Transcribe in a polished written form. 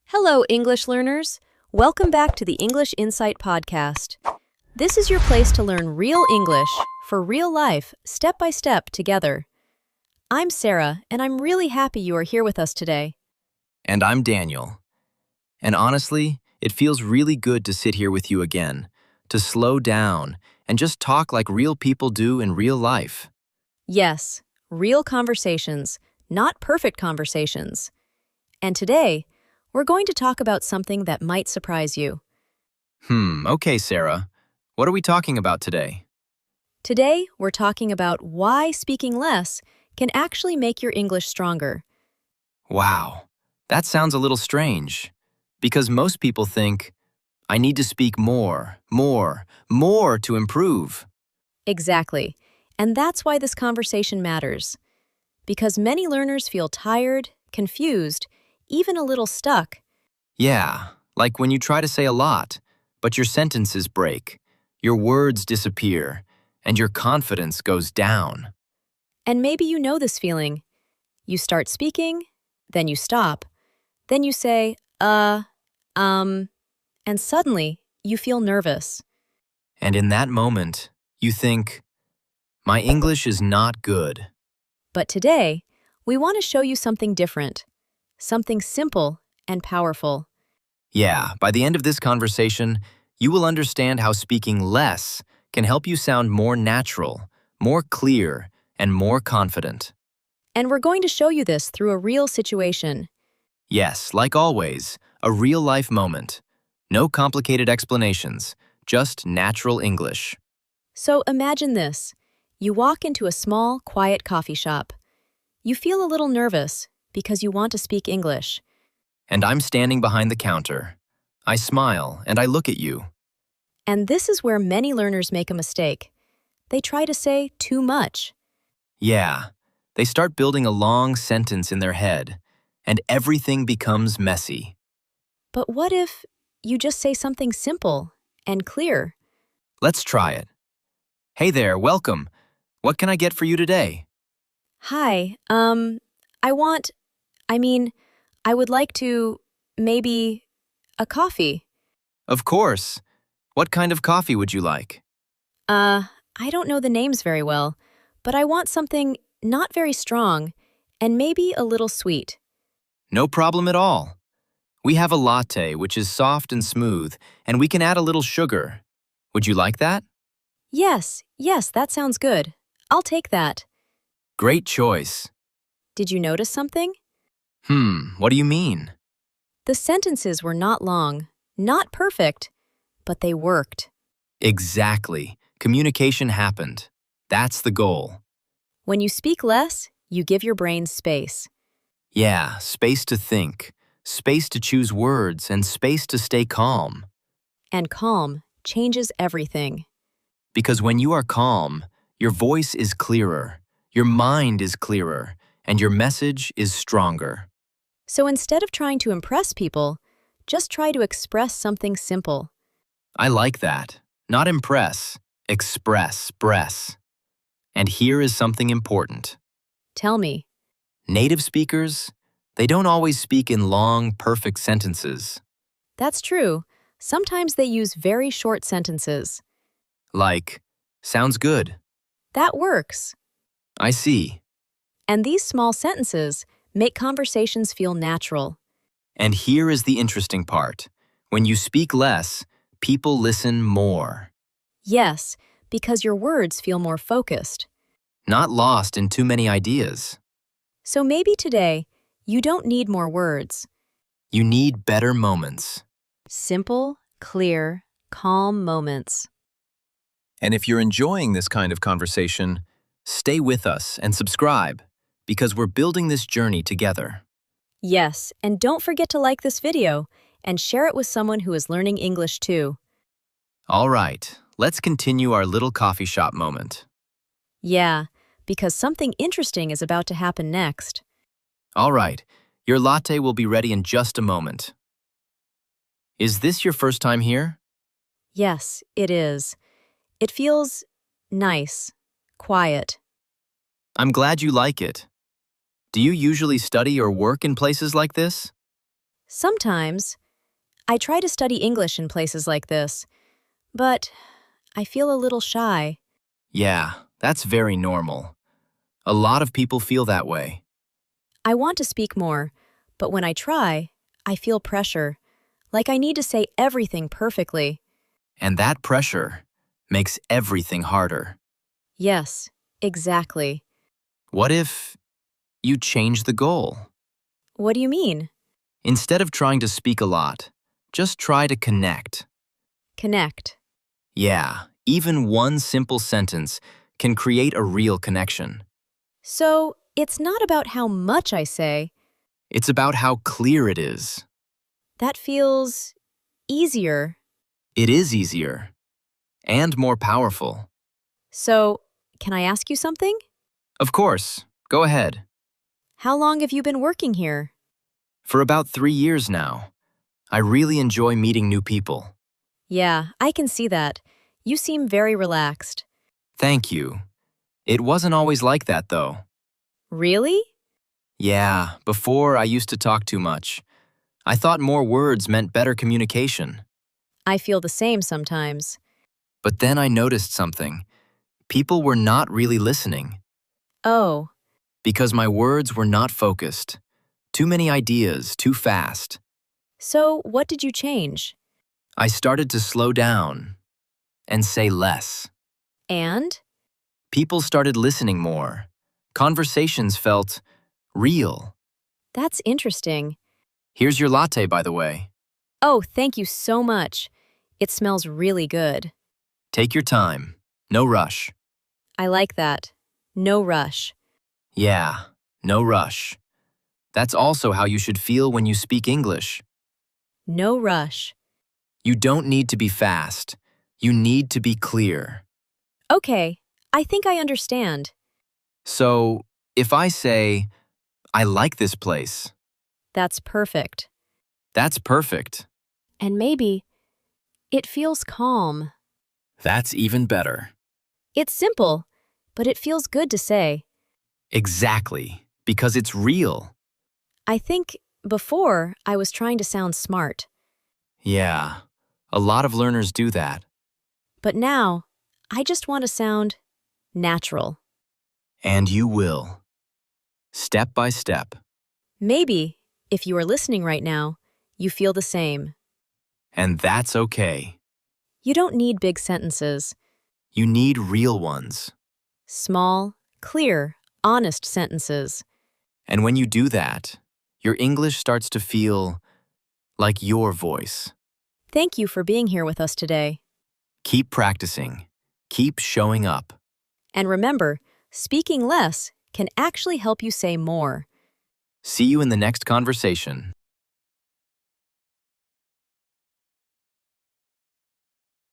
Hello, English learners. Welcome back to the English Insight Podcast. This is your place to learn real English for real life, step by step, together. I'm Sarah, and I'm really happy you are here with us today. And I'm Daniel. And honestly, it feels really good to sit here with you again, to slow down and just talk like real people do in real life. Yes, real conversations, not perfect conversations. And today, we're going to talk about something that might surprise you. Okay, Sarah. What are we talking about today? Today, we're talking about why speaking less can actually make your English stronger. Wow, that sounds a little strange. Because most people think, I need to speak more to improve. Exactly. And that's why this conversation matters. Because many learners feel tired, confused, even a little stuck. Yeah, like when you try to say a lot, but your sentences break, your words disappear, and your confidence goes down. And maybe you know this feeling. You start speaking, then you stop, then you say, and suddenly you feel nervous. And in that moment, you think, my English is not good. But today, we want to show you something different, something simple and powerful. Yeah, by the end of this conversation, you will understand how speaking less can help you sound more natural, more clear, and more confident. And we're going to show you this through a real situation. Yes, like always, a real-life moment. No complicated explanations, just natural English. So imagine this. You walk into a small, quiet coffee shop. You feel a little nervous because you want to speak English. And I'm standing behind the counter. I smile and I look at you. And this is where many learners make a mistake. They try to say too much. Yeah, they start building a long sentence in their head, and everything becomes messy. But what if you just say something simple and clear? Let's try it. Hey there, welcome. What can I get for you today? Hi, I would like to, maybe, a coffee. Of course. What kind of coffee would you like? I don't know the names very well, but I want something not very strong and maybe a little sweet. No problem at all. We have a latte, which is soft and smooth, and we can add a little sugar. Would you like that? Yes, that sounds good. I'll take that. Great choice. Did you notice something? What do you mean? The sentences were not long, not perfect, but they worked. Exactly. Communication happened. That's the goal. When you speak less, you give your brain space. Yeah, space to think, space to choose words, and space to stay calm. And calm changes everything. Because when you are calm, your voice is clearer, your mind is clearer, and your message is stronger. So instead of trying to impress people, just try to express something simple. I like that. Not impress, express. And here is something important. Tell me. Native speakers, they don't always speak in long, perfect sentences. That's true. Sometimes they use very short sentences. Like, sounds good. That works. I see. And these small sentences make conversations feel natural. And here is the interesting part. When you speak less, people listen more. Yes, because your words feel more focused. Not lost in too many ideas. So maybe today, you don't need more words. You need better moments. Simple, clear, calm moments. And if you're enjoying this kind of conversation, stay with us and subscribe, because we're building this journey together. Yes, and don't forget to like this video and share it with someone who is learning English too. All right, let's continue our little coffee shop moment. Yeah, because something interesting is about to happen next. All right, your latte will be ready in just a moment. Is this your first time here? Yes, it is. It feels nice, quiet. I'm glad you like it. Do you usually study or work in places like this? Sometimes I try to study English in places like this, but I feel a little shy. Yeah, that's very normal. A lot of people feel that way. I want to speak more, but when I try, I feel pressure, like I need to say everything perfectly. And that pressure makes everything harder. Yes, exactly. What if you change the goal? What do you mean? Instead of trying to speak a lot, just try to connect. Connect. Yeah, even one simple sentence can create a real connection. So, it's not about how much I say. It's about how clear it is. That feels easier. It is easier and more powerful. So, can I ask you something? Of course, go ahead. How long have you been working here? For about 3 years now, I really enjoy meeting new people. Yeah, I can see that. You seem very relaxed. Thank you. It wasn't always like that, though. Really? Yeah, before I used to talk too much. I thought more words meant better communication. I feel the same sometimes. But then I noticed something. People were not really listening Oh, because my words were not focused. Too many ideas, too fast. so what did you change? I started to slow down and say less. And? People started listening more. Conversations felt real. That's interesting. Here's your latte, by the way. Oh, thank you so much. It smells really good. Take your time. No rush. I like that. No rush. Yeah, no rush. That's also how you should feel when you speak English. No rush. You don't need to be fast. You need to be clear. Okay, I think I understand. So, if I say, I like this place, That's perfect. that's perfect. And maybe it feels calm. That's even better. It's simple, but it feels good to say. Exactly, because it's real. I think before I was trying to sound smart, Yeah, a lot of learners do that. but now I just want to sound natural. And you will. Step by step. Maybe, if you are listening right now, you feel the same. And that's okay. You don't need big sentences. You need real ones. Small, clear, honest sentences. And when you do that, your English starts to feel like your voice. Thank you for being here with us today. Keep practicing. Keep showing up. And remember, speaking less can actually help you say more. See you in the next conversation.